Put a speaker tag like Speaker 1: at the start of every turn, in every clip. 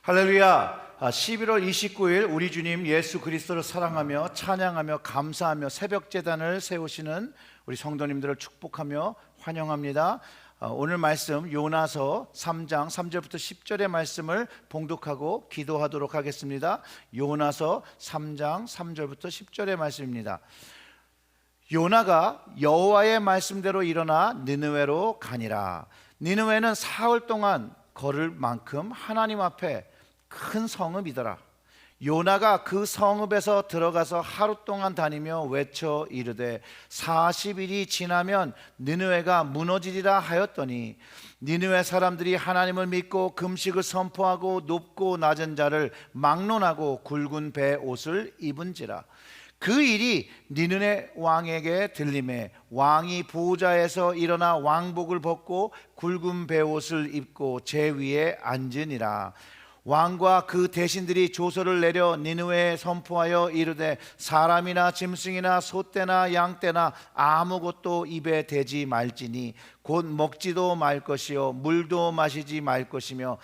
Speaker 1: 할렐루야. 11월 29일 우리 주님 예수 그리스도를 사랑하며 찬양하며 감사하며 새벽 제단을 세우시는 우리 성도님들을 축복하며 환영합니다. 오늘 말씀 요나서 3장 3절부터 10절의 말씀을 봉독하고 기도하도록 하겠습니다. 요나서 3장 3절부터 10절의 말씀입니다. 요나가 여호와의 말씀대로 일어나 니느웨로 가니라. 니느웨는 사흘 동안 걸을 만큼 하나님 앞에 큰 성읍이더라. 요나가 그 성읍에서 들어가서 하루 동안 다니며 외쳐 이르되 40일이 지나면 니느웨가 무너지리라 하였더니 니느웨 사람들이 하나님을 믿고 금식을 선포하고 높고 낮은 자를 막론하고 굵은 배 옷을 입은지라. 그 일이 니느웨 왕에게 들림에 왕이 보좌에서 일어나 왕복을 벗고 굵은 베옷을 입고 제 위에 앉으니라. 왕과 그 대신들이 조서를 내려 니느웨에 선포하여 이르되 사람이나 짐승이나 소떼나 양떼나 아무것도 입에 대지 말지니 곧 먹지도 말 것이요 물도 마시지 말 것이며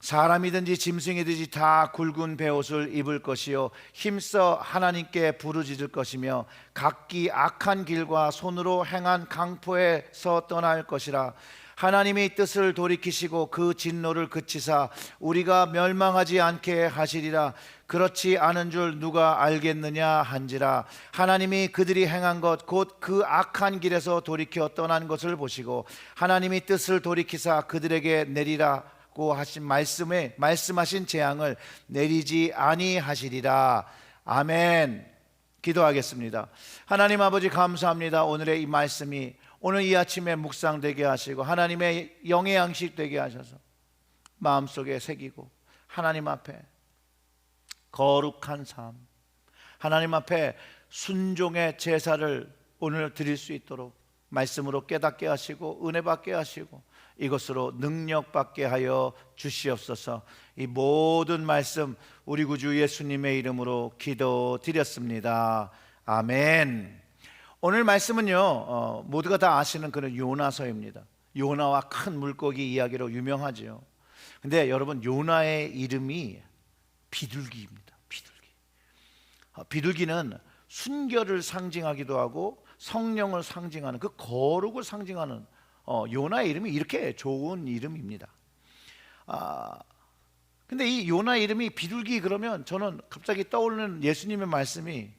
Speaker 1: 사람이든지 짐승이든지 다 굵은 베옷을 입을 것이요 힘써 하나님께 부르짖을 것이며 각기 악한 길과 손으로 행한 강포에서 떠날 것이라. 하나님이 뜻을 돌이키시고 그 진노를 그치사 우리가 멸망하지 않게 하시리라. 그렇지 않은 줄 누가 알겠느냐 한지라. 하나님이 그들이 행한 것 곧 그 악한 길에서 돌이켜 떠난 것을 보시고 하나님이 뜻을 돌이키사 그들에게 내리라고 하신 말씀하신 재앙을 내리지 아니하시리라. 아멘. 기도하겠습니다. 하나님 아버지 감사합니다. 오늘의 이 말씀이 오늘 이 아침에 묵상되게 하시고 하나님의 영의 양식 되게 하셔서 마음속에 새기고 하나님 앞에 거룩한 삶, 하나님 앞에 순종의 제사를 오늘 드릴 수 있도록 말씀으로 깨닫게 하시고 은혜 받게 하시고 이것으로 능력 받게 하여 주시옵소서. 이 모든 말씀 우리 구주 예수님의 이름으로 기도드렸습니다. 아멘. 오늘 말씀은요 모두가 다 아시는 그런 요나서입니다. 요나와 큰 물고기 이야기로 유명하죠. 근데 여러분 요나의 이름이 비둘기입니다. 비둘기는 순결을 상징하기도 하고 성령을 상징하는 그 거룩을 상징하는 요나의 이름이 이렇게 좋은 이름입니다. 근데 이 요나 이름이 비둘기 그러면 저는 갑자기 떠오르는 예수님의 말씀이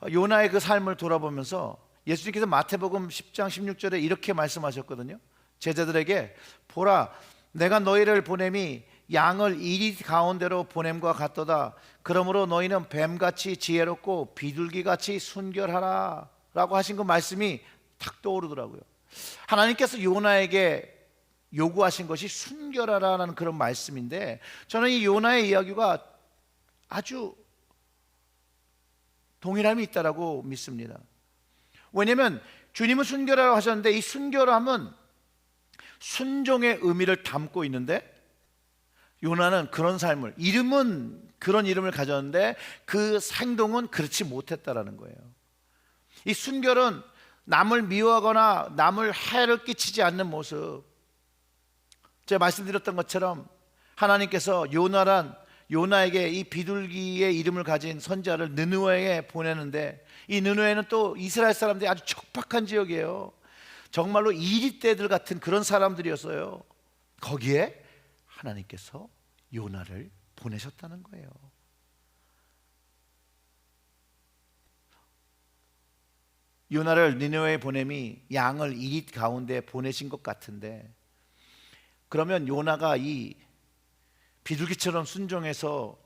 Speaker 1: 요나의 그 삶을 돌아보면서 예수님께서 마태복음 10장 16절에 이렇게 말씀하셨거든요. 제자들에게 보라 내가 너희를 보냄이 양을 이리 가운데로 보냄과 같도다. 그러므로 너희는 뱀같이 지혜롭고 비둘기같이 순결하라 라고 하신 그 말씀이 탁 떠오르더라고요. 하나님께서 요나에게 요구하신 것이 순결하라는 그런 말씀인데 저는 이 요나의 이야기가 아주 동일함이 있다라고 믿습니다. 왜냐하면 주님은 순결하라고 하셨는데 이 순결함은 순종의 의미를 담고 있는데 요나는 그런 삶을 이름은 그런 이름을 가졌는데 그 행동은 그렇지 못했다라는 거예요. 이 순결은 남을 미워하거나 남을 해를 끼치지 않는 모습. 제가 말씀드렸던 것처럼 하나님께서 요나에게 이 비둘기의 이름을 가진 선지자를 느느웨에 보내는데 이 느느웨는 또 이스라엘 사람들이 아주 척박한 지역이에요. 정말로 이리떼들 같은 그런 사람들이었어요. 거기에 하나님께서 요나를 보내셨다는 거예요. 요나를 니느웨에 보냄이 양을 이리 가운데 보내신 것 같은데 그러면 요나가 이 비둘기처럼 순종해서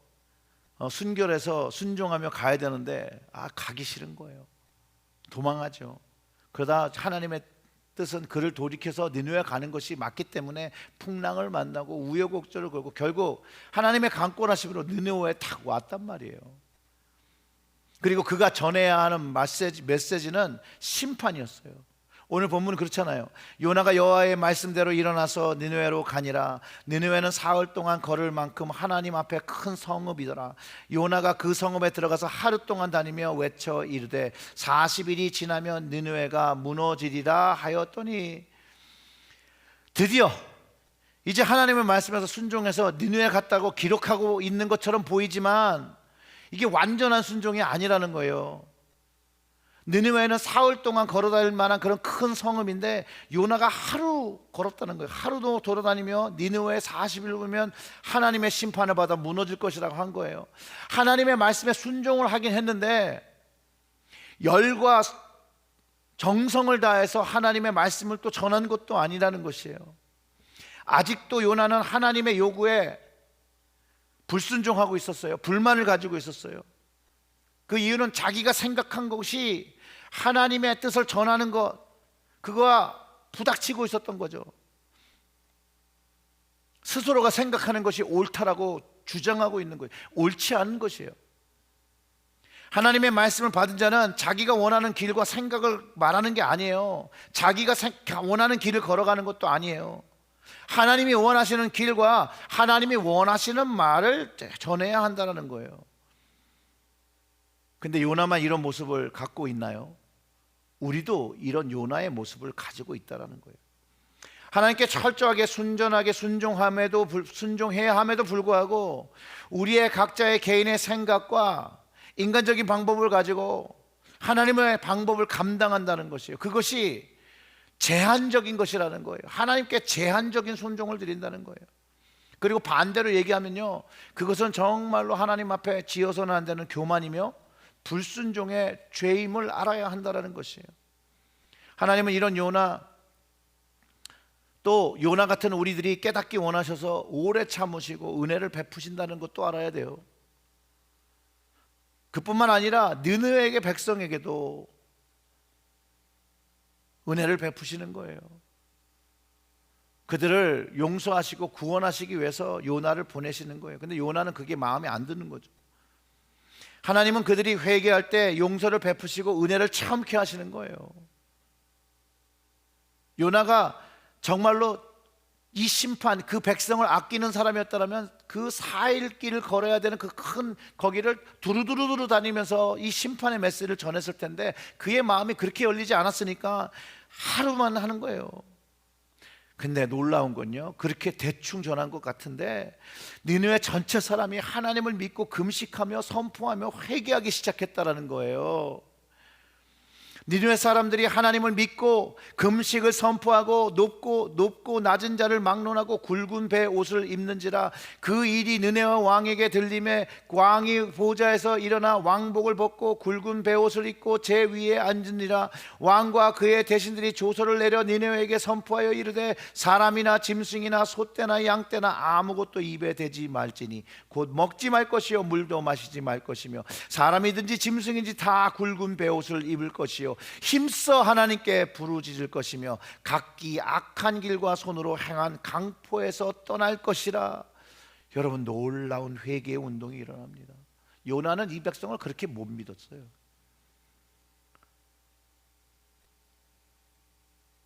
Speaker 1: 순결해서 순종하며 가야 되는데 가기 싫은 거예요. 도망하죠. 그러다 하나님의 뜻은 그를 돌이켜서 니느웨 가는 것이 맞기 때문에 풍랑을 만나고 우여곡절을 걸고 결국 하나님의 강권하심으로 니느웨에 딱 왔단 말이에요. 그리고 그가 전해야 하는 메시지는 심판이었어요. 오늘 본문은 그렇잖아요. 요나가 여호와의 말씀대로 일어나서 니느웨로 가니라. 니느웨는 사흘 동안 걸을 만큼 하나님 앞에 큰 성읍이더라. 요나가 그 성읍에 들어가서 하루 동안 다니며 외쳐 이르되 40일이 지나면 니느웨가 무너지리라 하였더니 드디어 이제 하나님의 말씀에서 순종해서 니느웨 갔다고 기록하고 있는 것처럼 보이지만 이게 완전한 순종이 아니라는 거예요. 니느웨는 사흘 동안 걸어다닐 만한 그런 큰 성읍인데 요나가 하루 걸었다는 거예요. 하루도 돌아다니며 니느웨 40일 보면 하나님의 심판을 받아 무너질 것이라고 한 거예요. 하나님의 말씀에 순종을 하긴 했는데 열과 정성을 다해서 하나님의 말씀을 또 전한 것도 아니라는 것이에요. 아직도 요나는 하나님의 요구에 불순종하고 있었어요. 불만을 가지고 있었어요. 그 이유는 자기가 생각한 것이 하나님의 뜻을 전하는 것, 그거와 부닥치고 있었던 거죠. 스스로가 생각하는 것이 옳다라고 주장하고 있는 거예요. 옳지 않은 것이에요. 하나님의 말씀을 받은 자는 자기가 원하는 길과 생각을 말하는 게 아니에요. 자기가 원하는 길을 걸어가는 것도 아니에요. 하나님이 원하시는 길과 하나님이 원하시는 말을 전해야 한다는 거예요. 근데 요나만 이런 모습을 갖고 있나요? 우리도 이런 요나의 모습을 가지고 있다는 거예요. 하나님께 철저하게 순전하게 순종해야 함에도 불구하고 우리의 각자의 개인의 생각과 인간적인 방법을 가지고 하나님의 방법을 감당한다는 것이에요. 그것이 제한적인 것이라는 거예요. 하나님께 제한적인 순종을 드린다는 거예요. 그리고 반대로 얘기하면요, 그것은 정말로 하나님 앞에 지어서는 안 되는 교만이며 불순종의 죄임을 알아야 한다는 것이에요. 하나님은 이런 요나, 또 요나 같은 우리들이 깨닫기 원하셔서 오래 참으시고 은혜를 베푸신다는 것도 알아야 돼요. 그뿐만 아니라 느느웨의 백성에게도 은혜를 베푸시는 거예요. 그들을 용서하시고 구원하시기 위해서 요나를 보내시는 거예요. 근데 요나는 그게 마음에 안 드는 거죠. 하나님은 그들이 회개할 때 용서를 베푸시고 은혜를 참게 하시는 거예요. 요나가 정말로 이 심판, 그 백성을 아끼는 사람이었다면 그 4일 길을 걸어야 되는 그 큰 거기를 두루두루두루 다니면서 이 심판의 메시지를 전했을 텐데 그의 마음이 그렇게 열리지 않았으니까 하루만 하는 거예요. 근데 놀라운 건요, 그렇게 대충 전한 것 같은데 니느웨 전체 사람이 하나님을 믿고 금식하며 선포하며 회개하기 시작했다라는 거예요. 니느웨 사람들이 하나님을 믿고 금식을 선포하고 높고 낮은 자를 막론하고 굵은 배 옷을 입는지라 그 일이 느느웨 왕에게 들림에 왕이 보좌에서 일어나 왕복을 벗고 굵은 배 옷을 입고 제 위에 앉으니라. 왕과 그의 대신들이 조서를 내려 니느웨에게 선포하여 이르되 사람이나 짐승이나 소떼나 양떼나 아무것도 입에 대지 말지니 곧 먹지 말 것이요 물도 마시지 말 것이며 사람이든지 짐승인지 다 굵은 배 옷을 입을 것이요 힘써 하나님께 부르짖을 것이며 각기 악한 길과 손으로 행한 강포에서 떠날 것이라. 여러분, 놀라운 회개의 운동이 일어납니다. 요나는 이 백성을 그렇게 못 믿었어요.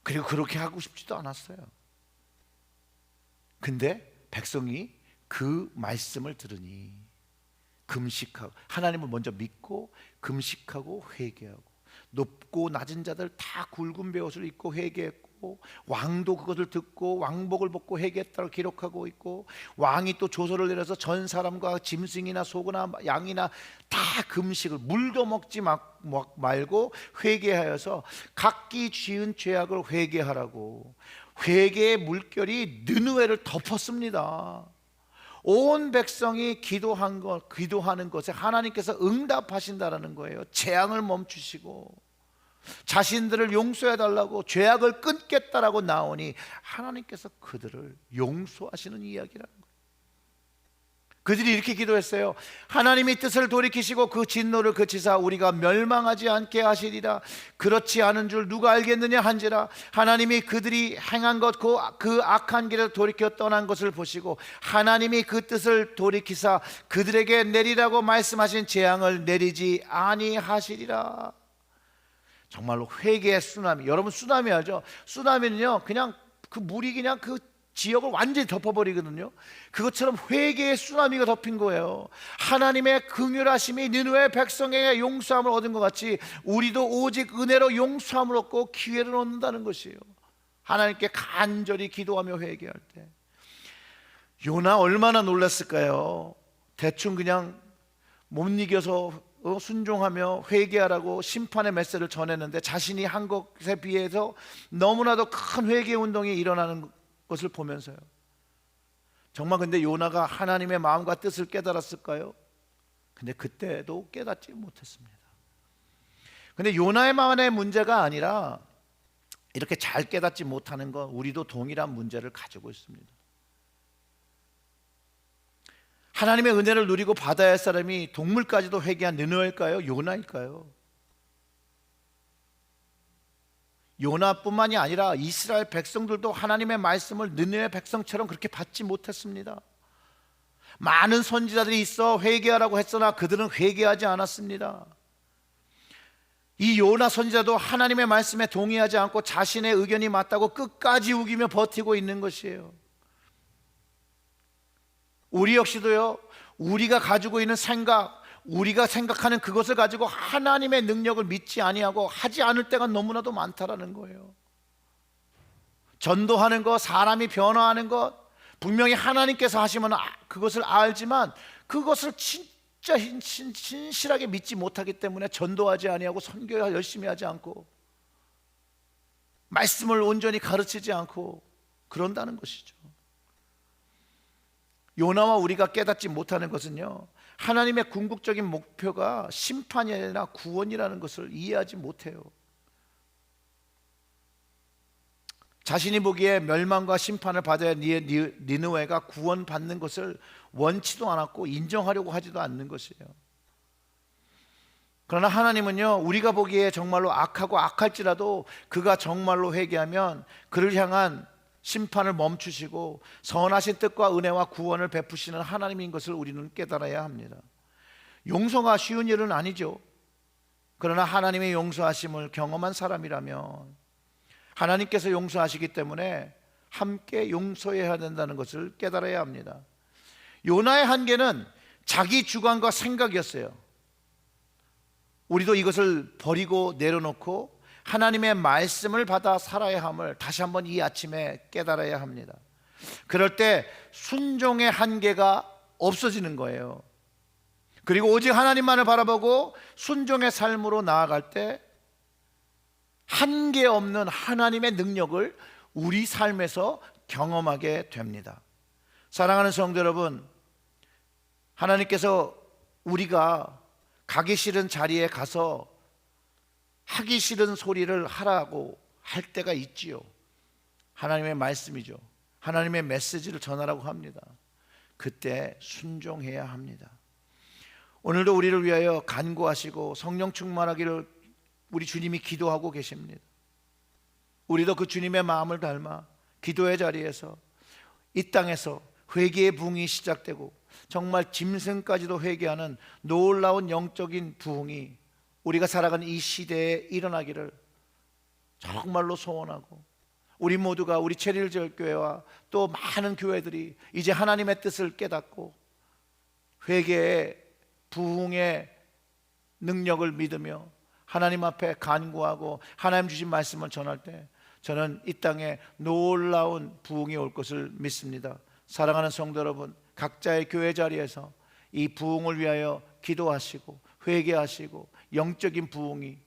Speaker 1: 그리고 그렇게 하고 싶지도 않았어요. 근데 백성이 그 말씀을 들으니 금식하고 하나님을 먼저 믿고 금식하고 회개하고 높고 낮은 자들 다 굵은 베옷을 입고 회개했고 왕도 그것을 듣고 왕복을 벗고 회개했다고 기록하고 있고 왕이 또 조서를 내려서 전 사람과 짐승이나 소나 양이나 다 금식을 물도 먹지 말고 회개하여서 각기 지은 죄악을 회개하라고. 회개의 물결이 느느웨를 덮었습니다. 온 백성이 기도하는 것에 하나님께서 응답하신다는 거예요. 재앙을 멈추시고 자신들을 용서해달라고 죄악을 끊겠다라고 나오니 하나님께서 그들을 용서하시는 이야기라는 거예요. 그들이 이렇게 기도했어요. 하나님이 뜻을 돌이키시고 그 진노를 그치사 우리가 멸망하지 않게 하시리라. 그렇지 않은 줄 누가 알겠느냐 한지라. 하나님이 그들이 행한 것 그 악한 길에 돌이켜 떠난 것을 보시고 하나님이 그 뜻을 돌이키사 그들에게 내리라고 말씀하신 재앙을 내리지 아니하시리라. 정말로 회개의 쓰나미. 여러분, 쓰나미 알죠? 쓰나미는요 그냥 그 물이 그냥 그 지역을 완전히 덮어버리거든요. 그것처럼 회개의 쓰나미가 덮인 거예요. 하나님의 긍휼하심이 느느웨 백성에게 용서함을 얻은 것 같이 우리도 오직 은혜로 용서함을 얻고 기회를 얻는다는 것이에요. 하나님께 간절히 기도하며 회개할 때 요나 얼마나 놀랐을까요? 대충 그냥 못 이겨서 순종하며 회개하라고 심판의 메시지를 전했는데 자신이 한 것에 비해서 너무나도 큰 회개 운동이 일어나는 것을 보면서요. 정말 근데 요나가 하나님의 마음과 뜻을 깨달았을까요? 근데 그때도 깨닫지 못했습니다. 근데 요나의만의 문제가 아니라 이렇게 잘 깨닫지 못하는 건 우리도 동일한 문제를 가지고 있습니다. 하나님의 은혜를 누리고 받아야 할 사람이 동물까지도 회개한 느느웨일까요? 요나일까요? 요나뿐만이 아니라 이스라엘 백성들도 하나님의 말씀을 느느웨 백성처럼 그렇게 받지 못했습니다. 많은 선지자들이 있어 회개하라고 했으나 그들은 회개하지 않았습니다. 이 요나 선지자도 하나님의 말씀에 동의하지 않고 자신의 의견이 맞다고 끝까지 우기며 버티고 있는 것이에요. 우리 역시도요, 우리가 가지고 있는 생각, 우리가 생각하는 그것을 가지고 하나님의 능력을 믿지 아니하고 하지 않을 때가 너무나도 많다라는 거예요. 전도하는 것, 사람이 변화하는 것, 분명히 하나님께서 하시면 그것을 알지만 그것을 진짜 신실하게 믿지 못하기 때문에 전도하지 아니하고 선교 열심히 하지 않고 말씀을 온전히 가르치지 않고 그런다는 것이죠. 요나와 우리가 깨닫지 못하는 것은요, 하나님의 궁극적인 목표가 심판이 아니라 구원이라는 것을 이해하지 못해요. 자신이 보기에 멸망과 심판을 받아야 니느웨가 구원받는 것을 원치도 않았고 인정하려고 하지도 않는 것이에요. 그러나 하나님은요, 우리가 보기에 정말로 악하고 악할지라도 그가 정말로 회개하면 그를 향한 심판을 멈추시고 선하신 뜻과 은혜와 구원을 베푸시는 하나님인 것을 우리는 깨달아야 합니다. 용서가 쉬운 일은 아니죠. 그러나 하나님의 용서하심을 경험한 사람이라면 하나님께서 용서하시기 때문에 함께 용서해야 된다는 것을 깨달아야 합니다. 요나의 한계는 자기 주관과 생각이었어요. 우리도 이것을 버리고 내려놓고 하나님의 말씀을 받아 살아야 함을 다시 한번 이 아침에 깨달아야 합니다. 그럴 때 순종의 한계가 없어지는 거예요. 그리고 오직 하나님만을 바라보고 순종의 삶으로 나아갈 때 한계 없는 하나님의 능력을 우리 삶에서 경험하게 됩니다. 사랑하는 성도 여러분, 하나님께서 우리가 가기 싫은 자리에 가서 하기 싫은 소리를 하라고 할 때가 있지요. 하나님의 말씀이죠. 하나님의 메시지를 전하라고 합니다. 그때 순종해야 합니다. 오늘도 우리를 위하여 간구하시고 성령 충만하기를 우리 주님이 기도하고 계십니다. 우리도 그 주님의 마음을 닮아 기도의 자리에서 이 땅에서 회개의 부흥이 시작되고 정말 짐승까지도 회개하는 놀라운 영적인 부흥이 우리가 살아가는 이 시대에 일어나기를 정말로 소원하고, 우리 모두가 우리 체리일제교회와 또 많은 교회들이 이제 하나님의 뜻을 깨닫고 회개의 부흥의 능력을 믿으며 하나님 앞에 간구하고 하나님 주신 말씀을 전할 때 저는 이 땅에 놀라운 부흥이 올 것을 믿습니다. 사랑하는 성도 여러분, 각자의 교회 자리에서 이 부흥을 위하여 기도하시고 회개하시고 영적인 부흥이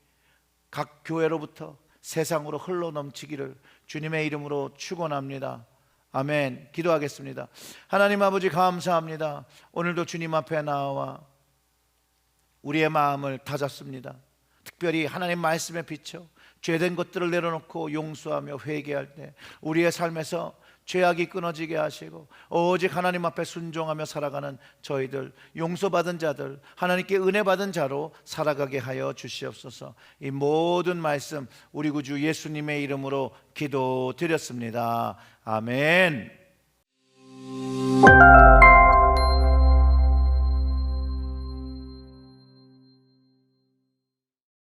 Speaker 1: 각 교회로부터 세상으로 흘러넘치기를 주님의 이름으로 축원합니다. 아멘. 기도하겠습니다. 하나님 아버지, 감사합니다. 오늘도 주님 앞에 나와 우리의 마음을 다잡습니다. 특별히 하나님 말씀에 비춰 죄된 것들을 내려놓고 용서하며 회개할 때 우리의 삶에서 죄악이 끊어지게 하시고 오직 하나님 앞에 순종하며 살아가는 저희들, 용서받은 자들, 하나님께 은혜 받은 자로 살아가게 하여 주시옵소서. 이 모든 말씀 우리 구주 예수님의 이름으로 기도드렸습니다. 아멘.